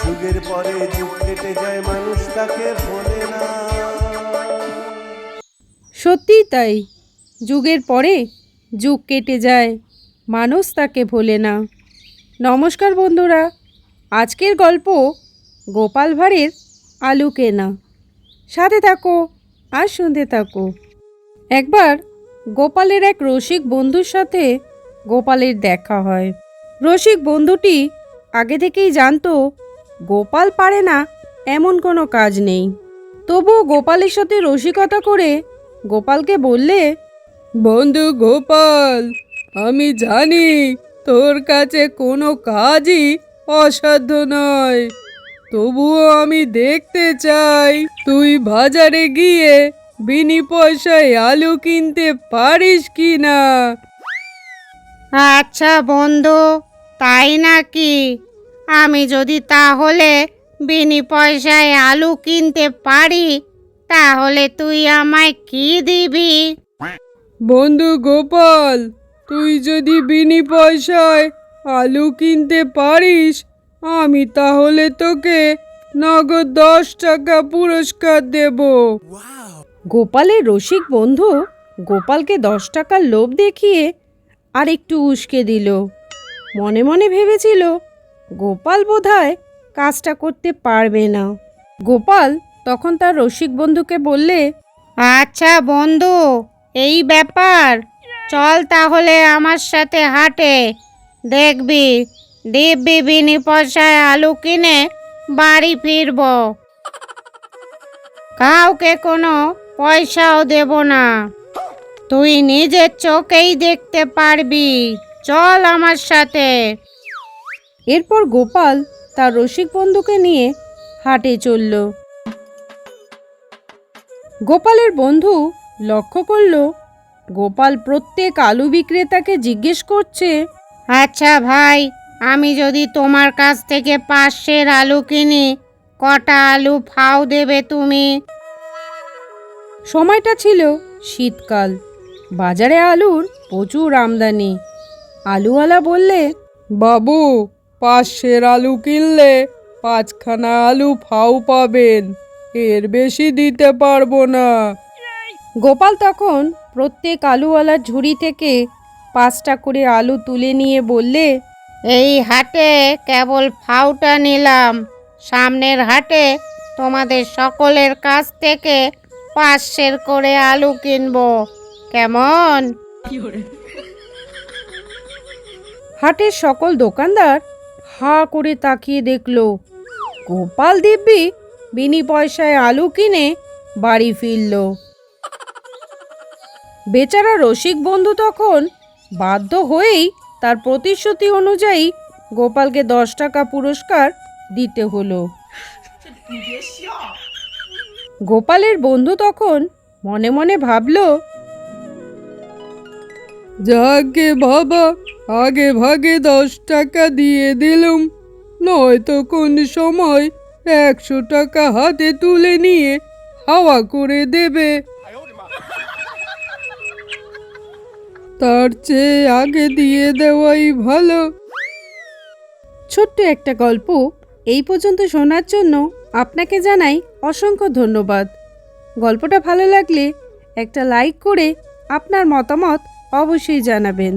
যুগের পরে যুগ কেটে যায়, মানুষ তাকে ভোলে না। সত্যিই তাই, যুগের পরে যুগ কেটে যায়, মানুষ তাকে ভোলে না। নমস্কার বন্ধুরা, আজকের গল্প গোপাল ভাঁড়ের আলু কেনা। সাথে থাকো আর শুনতে থাকো। একবার গোপালের এক রসিক বন্ধুর সাথে গোপালের দেখা হয়। রসিক বন্ধুটি আগে থেকেই জানতো গোপাল পারে না এমন কোনো কাজ নেই। তবুও গোপালের সাথে রসিকতা করে গোপালকে বললে, বন্ধু গোপাল, আমি জানি তোর কাছে কোনো কাজই অসাধ্য নয়, তবুও আমি দেখতে চাই তুই বাজারে গিয়ে বিনি পয়সায় আলু কিনতে পারিস কি না। আচ্ছা বন্ধু, তাই নাকি? আমি যদি তাহলে বিনি পয়সায় আলু কিনতে পারি, তাহলে তুই আমায় কি দিবি? বন্ধু গোপাল, তুই যদি বিনি পয়সায় আলু কিনতে পারিস, আমি তাহলে তোকে নগদ 10 টাকা পুরস্কার দেব। গোপালের রসিক বন্ধু গোপালকে 10 টাকার লোভ দেখিয়ে আর একটু উস্কে দিল। মনে মনে ভেবেছিল গোপাল বোধহয় কাজটা করতে পারবে না। গোপাল তখন তার রসিক বন্ধুকে বললে, আচ্ছা বন্ধু, এই ব্যাপার, চল তাহলে আমার সাথে হাটে, দেখবি দিব্যি বিনি পয়সায় আলু কিনে বাড়ি ফিরব, কাউকে কোনো পয়সাও দেব না, তুই নিজের চোখেই দেখতে পারবি, চল আমার সাথে। এরপর গোপাল তার রসিক বন্ধুকে নিয়ে হাটে চলল। গোপালের বন্ধু লক্ষ্য করল গোপাল প্রত্যেক আলু বিক্রেতাকে জিজ্ঞেস করছে, আচ্ছা ভাই, আমি যদি তোমার কাছ থেকে 500 আলু কিনি, কটা আলু ফাও দেবে তুমি? সময়টা ছিল শীতকাল, বাজারে আলুর প্রচুর আমদানি। আলুওয়ালা বললে, বাবু, 500 আলু কিনলে 5খানা আলু ফাও পাবেন, এর বেশি দিতে পারবো না। গোপাল তখন প্রত্যেক আলুওয়ালার ঝুড়ি থেকে 5টা করে আলু তুলে নিয়ে বললে, এই হাটে কেবল ফাউটা নিলাম, সামনের হাটে তোমাদের সকলের কাছ থেকে 500 করে আলু কিনবো, কেমন? হাটের সকল দোকানদার হা করে তাকিয়ে দেখলো গোপাল দিব্যি বিনি পয়সায় আলু কিনে বাড়ি ফিরল। বেচারা রসিক বন্ধু তখন বাধ্য হয়েই তার প্রতিশ্রুতি অনুযায়ী গোপালকে 10 টাকা পুরস্কার দিতে হলো। গোপালের বন্ধু তখন মনে মনে ভাবল, যাকে বাবা, আগে ভাগে 10 টাকা দিয়ে দিলুম, নয়তো কোন সময় 100 টাকা হাতে তুলে নিয়ে হাওয়া করে দেবে, তার চেয়ে আগে দিয়ে দেওয়াই ভালো। ছোট্ট একটা গল্প এই পর্যন্ত শোনার জন্য আপনাকে জানাই অসংখ্য ধন্যবাদ। গল্পটা ভালো লাগলে একটা লাইক করে আপনার মতামত অবশ্যই জানাবেন।